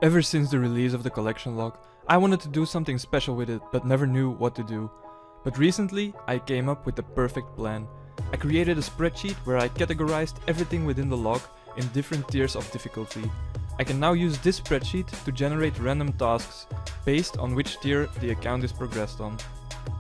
Ever since the release of the collection log, I wanted to do something special with it, but never knew what to do. But recently, I came up with the perfect plan. I created a spreadsheet where I categorized everything within the log in different tiers of difficulty. I can now use this spreadsheet to generate random tasks, based on which tier the account is progressed on.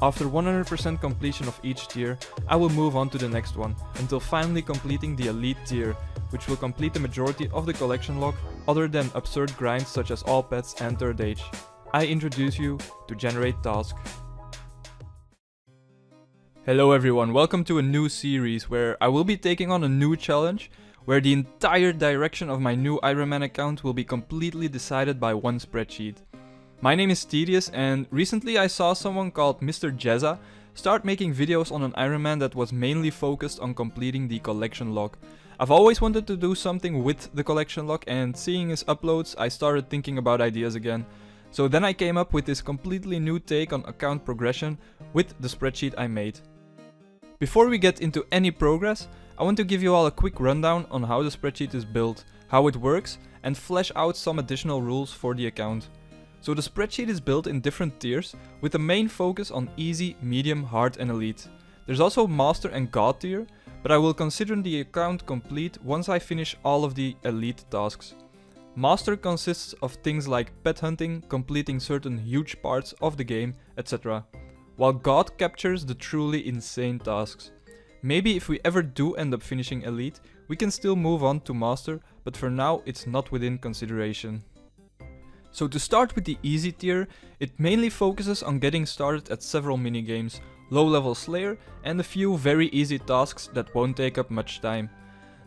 After 100% completion of each tier, I will move on to the next one, until finally completing the elite tier, which will complete the majority of the collection log, other than absurd grinds such as all pets and third age. I introduce you to GenerateTask. Hello everyone, welcome to a new series where I will be taking on a new challenge, where the entire direction of my new Ironman account will be completely decided by one spreadsheet. My name is Tedious, and recently I saw someone called Mr. Jezza start making videos on an Ironman that was mainly focused on completing the collection log. I've always wanted to do something with the collection log, and seeing his uploads I started thinking about ideas again. So then I came up with this completely new take on account progression with the spreadsheet I made. Before we get into any progress, I want to give you all a quick rundown on how the spreadsheet is built, how it works, and flesh out some additional rules for the account. So the spreadsheet is built in different tiers, with the main focus on easy, medium, hard and elite. There's also master and god tier, but I will consider the account complete once I finish all of the elite tasks. Master consists of things like pet hunting, completing certain huge parts of the game, etc. While god captures the truly insane tasks. Maybe if we ever do end up finishing elite, we can still move on to master, but for now it's not within consideration. So to start with the easy tier, it mainly focuses on getting started at several minigames, low level slayer and a few very easy tasks that won't take up much time.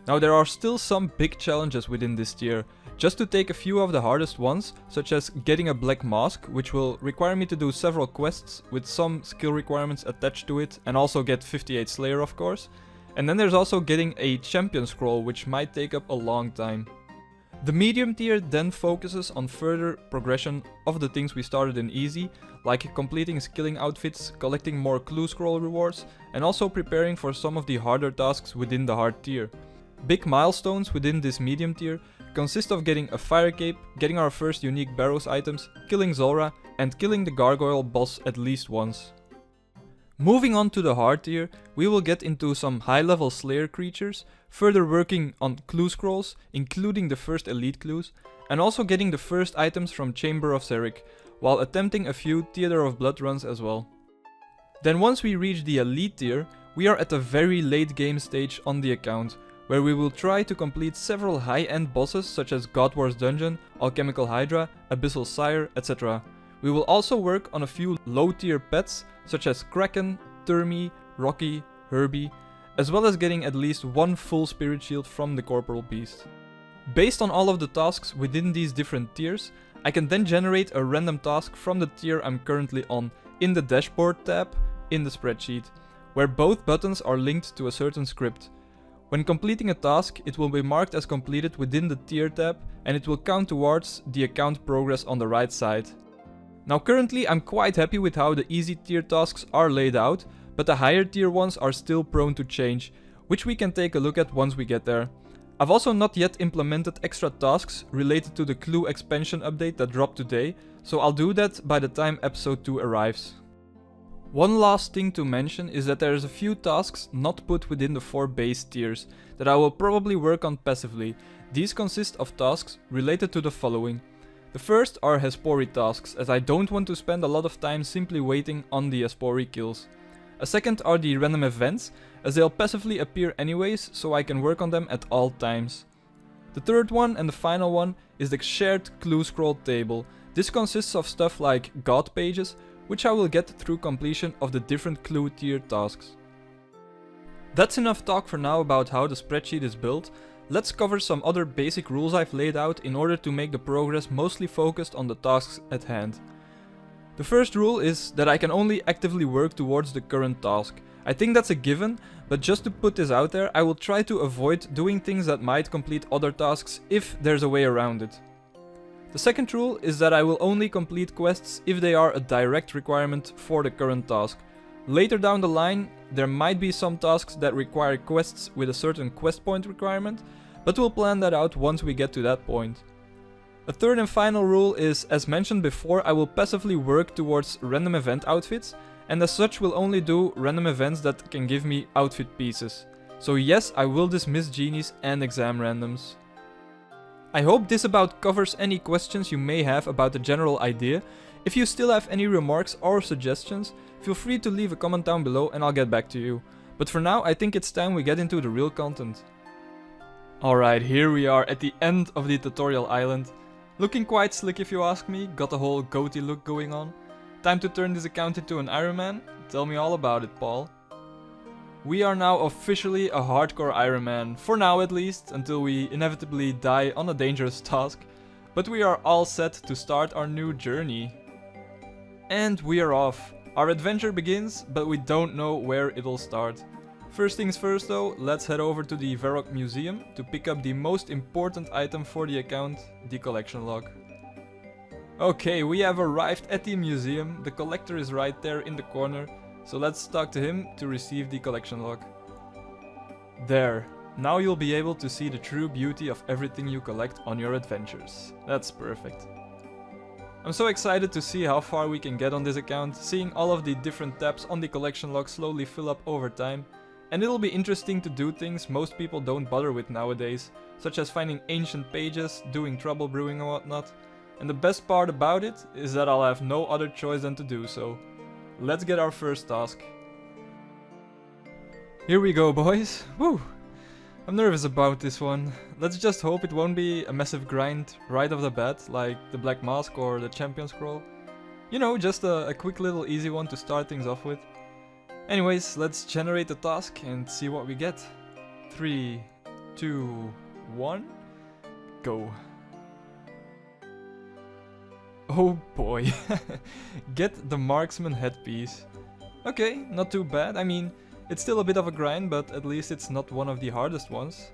Now there are still some big challenges within this tier. Just to take a few of the hardest ones, such as getting a black mask, which will require me to do several quests with some skill requirements attached to it, and also get 58 slayer of course. And then there's also getting a champion scroll, which might take up a long time. The medium tier then focuses on further progression of the things we started in easy, like completing skilling outfits, collecting more clue scroll rewards, and also preparing for some of the harder tasks within the hard tier. Big milestones within this medium tier consist of getting a fire cape, getting our first unique Barrows items, killing Zulrah, and killing the gargoyle boss at least once. Moving on to the hard tier, we will get into some high level slayer creatures, further working on clue scrolls, including the first elite clues, and also getting the first items from Chamber of Xeric, while attempting a few Theater of Blood runs as well. Then once we reach the elite tier, we are at a very late game stage on the account, where we will try to complete several high-end bosses such as God Wars Dungeon, Alchemical Hydra, Abyssal Sire, etc. We will also work on a few low-tier pets such as Kraken, Termi, Rocky, Herbie, as well as getting at least one full spirit shield from the Corporal Beast. Based on all of the tasks within these different tiers, I can then generate a random task from the tier I'm currently on in the dashboard tab in the spreadsheet, where both buttons are linked to a certain script. When completing a task, it will be marked as completed within the tier tab, and it will count towards the account progress on the right side. Now currently I'm quite happy with how the easy tier tasks are laid out, but the higher tier ones are still prone to change, which we can take a look at once we get there. I've also not yet implemented extra tasks related to the Clue expansion update that dropped today, so I'll do that by the time episode 2 arrives. One last thing to mention is that there's a few tasks not put within the 4 base tiers that I will probably work on passively. These consist of tasks related to the following. The first are Hespori tasks, as I don't want to spend a lot of time simply waiting on the Hespori kills. A second are the random events, as they'll passively appear anyways, so I can work on them at all times. The third one and the final one is the shared clue scroll table. This consists of stuff like god pages, which I will get through completion of the different clue tier tasks. That's enough talk for now about how the spreadsheet is built. Let's cover some other basic rules I've laid out in order to make the progress mostly focused on the tasks at hand. The first rule is that I can only actively work towards the current task. I think that's a given, but just to put this out there, I will try to avoid doing things that might complete other tasks if there's a way around it. The second rule is that I will only complete quests if they are a direct requirement for the current task. Later down the line, there might be some tasks that require quests with a certain quest point requirement, but we'll plan that out once we get to that point. A third and final rule is, as mentioned before, I will passively work towards random event outfits, and as such will only do random events that can give me outfit pieces. So yes, I will dismiss genies and exam randoms. I hope this about covers any questions you may have about the general idea. If you still have any remarks or suggestions, feel free to leave a comment down below and I'll get back to you. But for now, I think it's time we get into the real content. Alright, here we are at the end of the tutorial island. Looking quite slick if you ask me, got the whole goatee look going on. Time to turn this account into an Ironman? Tell me all about it, Paul. We are now officially a hardcore Ironman, for now at least, until we inevitably die on a dangerous task. But we are all set to start our new journey. And we are off. Our adventure begins, but we don't know where it'll start. First things first though, let's head over to the Varrock Museum to pick up the most important item for the account, the collection log. Okay, we have arrived at the museum, the collector is right there in the corner, so let's talk to him to receive the collection log. There, now you'll be able to see the true beauty of everything you collect on your adventures. That's perfect. I'm so excited to see how far we can get on this account, seeing all of the different tabs on the collection log slowly fill up over time. And it'll be interesting to do things most people don't bother with nowadays, such as finding ancient pages, doing trouble brewing and whatnot. And the best part about it is that I'll have no other choice than to do so. Let's get our first task. Here we go, boys. Woo! I'm nervous about this one. Let's just hope it won't be a massive grind right off the bat, like the Black Mask or the Champion Scroll. You know, just a quick little easy one to start things off with. Anyways, let's generate the task and see what we get. 3, 2, 1, go. Oh boy, get the marksman headpiece. Okay, not too bad. I mean, it's still a bit of a grind, but at least it's not one of the hardest ones.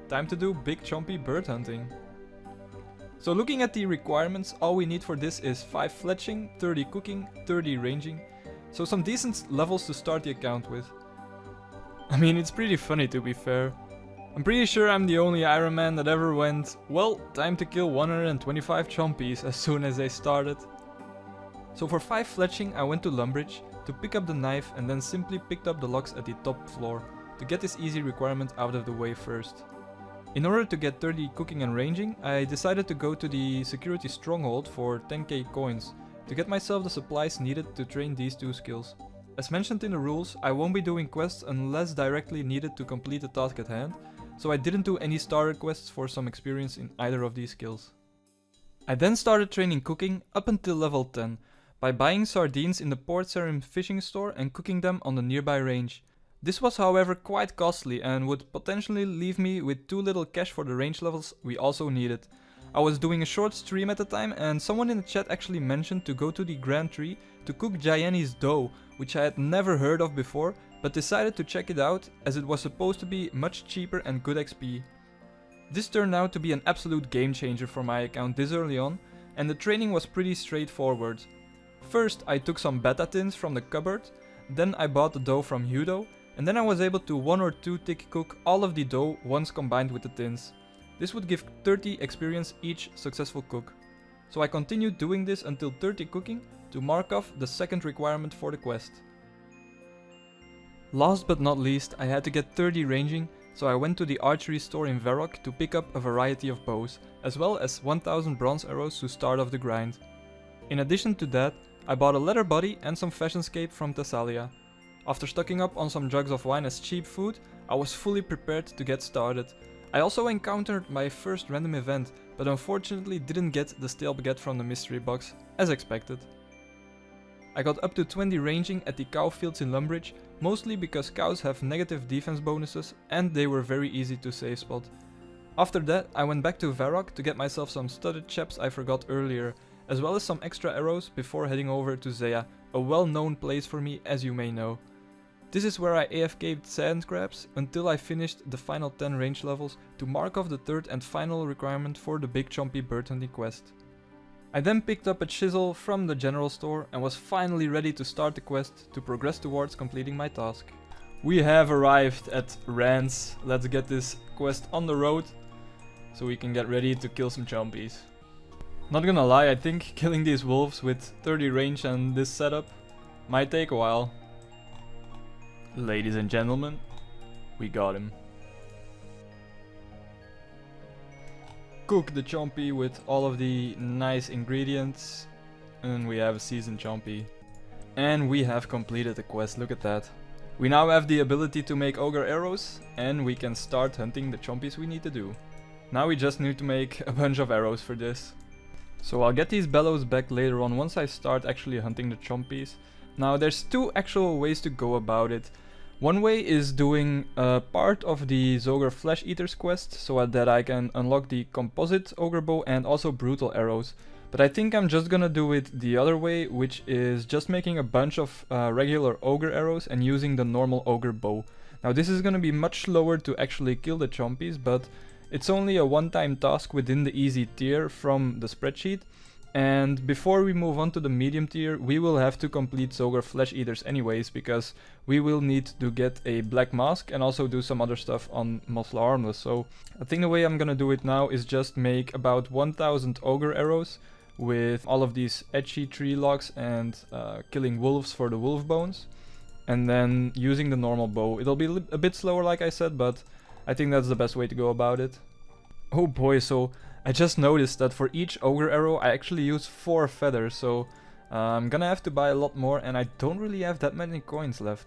Time to do big chompy bird hunting. So looking at the requirements, all we need for this is 5 fletching, 30 cooking, 30 ranging. So some decent levels to start the account with. I mean, it's pretty funny to be fair. I'm pretty sure I'm the only Ironman that ever went, well, time to kill 125 chompies as soon as they started. So for 5 fletching I went to Lumbridge to pick up the knife and then simply picked up the logs at the top floor to get this easy requirement out of the way first. In order to get 30 cooking and ranging, I decided to go to the security stronghold for 10k coins. To get myself the supplies needed to train these two skills. As mentioned in the rules, I won't be doing quests unless directly needed to complete the task at hand, so I didn't do any starter quests for some experience in either of these skills. I then started training cooking up until level 10, by buying sardines in the Port Sarim fishing store and cooking them on the nearby range. This was however quite costly and would potentially leave me with too little cash for the range levels we also needed. I was doing a short stream at the time and someone in the chat actually mentioned to go to the Grand Tree to cook Gianni's dough, which I had never heard of before, but decided to check it out as it was supposed to be much cheaper and good XP. This turned out to be an absolute game changer for my account this early on, and the training was pretty straightforward. First I took some beta tins from the cupboard, then I bought the dough from Hudo, and then I was able to 1 or 2 tick cook all of the dough once combined with the tins. This would give 30 experience each successful cook. So I continued doing this until 30 cooking to mark off the second requirement for the quest. Last but not least, I had to get 30 ranging, so I went to the archery store in Varrock to pick up a variety of bows, as well as 1000 bronze arrows to start off the grind. In addition to that, I bought a leather body and some fashionscape from Thessalia. After stocking up on some jugs of wine as cheap food, I was fully prepared to get started. I also encountered my first random event, but unfortunately didn't get the stale baguette from the mystery box, as expected. I got up to 20 ranging at the cow fields in Lumbridge, mostly because cows have negative defense bonuses and they were very easy to safe spot. After that I went back to Varrock to get myself some studded chaps I forgot earlier, as well as some extra arrows before heading over to Zea, a well-known place for me as you may know. This is where I AFK'd sand crabs until I finished the final 10 range levels to mark off the third and final requirement for the big chompy bird hunting quest. I then picked up a chisel from the general store and was finally ready to start the quest to progress towards completing my task. We have arrived at Rance. Let's get this quest on the road so we can get ready to kill some chompies. Not gonna lie, I think killing these wolves with 30 range and this setup might take a while. Ladies and gentlemen, we got him. Cook the chompy with all of the nice ingredients, and we have a seasoned chompy. And we have completed the quest, look at that. We now have the ability to make ogre arrows, and we can start hunting the chompies we need to do. Now we just need to make a bunch of arrows for this. So I'll get these bellows back later on once I start actually hunting the chompies. Now there's two actual ways to go about it. One way is doing part of the Zogre Flesh Eaters quest, so that I can unlock the composite ogre bow and also brutal arrows. But I think I'm just gonna do it the other way, which is just making a bunch of regular ogre arrows and using the normal ogre bow. Now this is gonna be much slower to actually kill the chompies, but it's only a one-time task within the easy tier from the spreadsheet. And before we move on to the medium tier, we will have to complete Zogre Flesh Eaters anyways, because we will need to get a black mask and also do some other stuff on Mossla Harmless. So I think the way I'm gonna do it now is just make about 1000 ogre arrows with all of these edgy tree logs and killing wolves for the wolf bones. And then using the normal bow. It'll be a bit slower like I said, but I think that's the best way to go about it. Oh boy, so I just noticed that for each ogre arrow I actually use 4 feathers, so I'm gonna have to buy a lot more, and I don't really have that many coins left.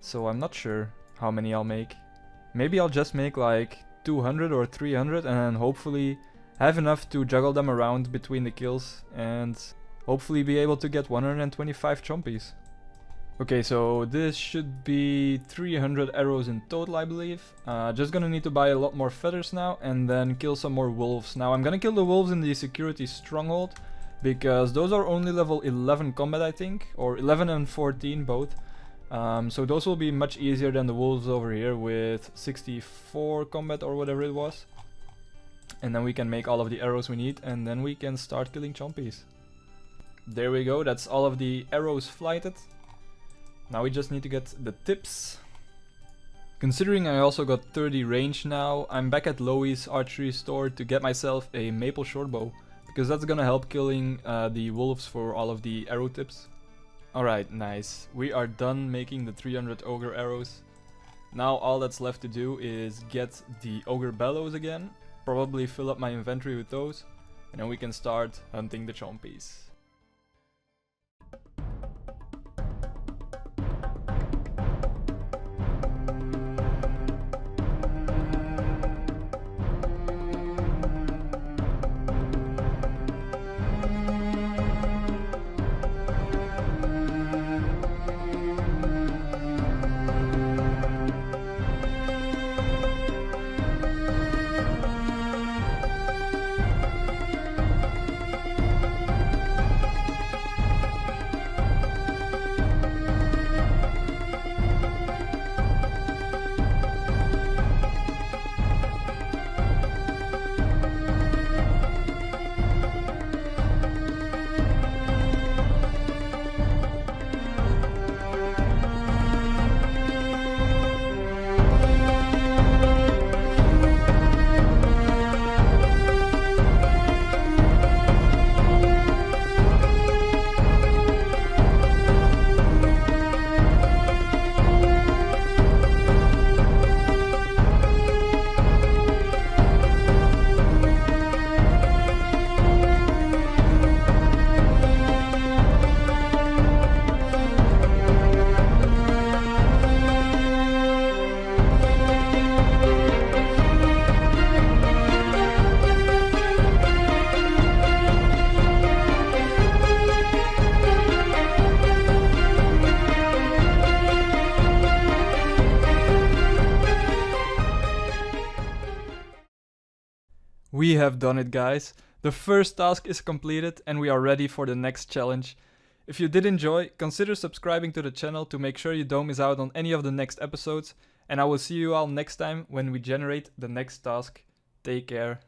So I'm not sure how many I'll make. Maybe I'll just make like 200 or 300 and then hopefully have enough to juggle them around between the kills and hopefully be able to get 125 chompies. Okay, so this should be 300 arrows in total, I believe. Just gonna need to buy a lot more feathers now and then kill some more wolves. Now I'm gonna kill the wolves in the security stronghold because those are only level 11 combat, I think, or 11 and 14 both. So those will be much easier than the wolves over here with 64 combat or whatever it was. And then we can make all of the arrows we need and then we can start killing chompies. There we go, that's all of the arrows flighted. Now we just need to get the tips. Considering I also got 30 range now, I'm back at Loey's archery store to get myself a maple shortbow, because that's gonna help killing the wolves for all of the arrow tips. Alright, nice. We are done making the 300 ogre arrows. Now all that's left to do is get the ogre bellows again, probably fill up my inventory with those, and then we can start hunting the chompies. We have done it, guys. The first task is completed and we are ready for the next challenge. If you did enjoy, consider subscribing to the channel to make sure you don't miss out on any of the next episodes, and I will see you all next time when we generate the next task. Take care.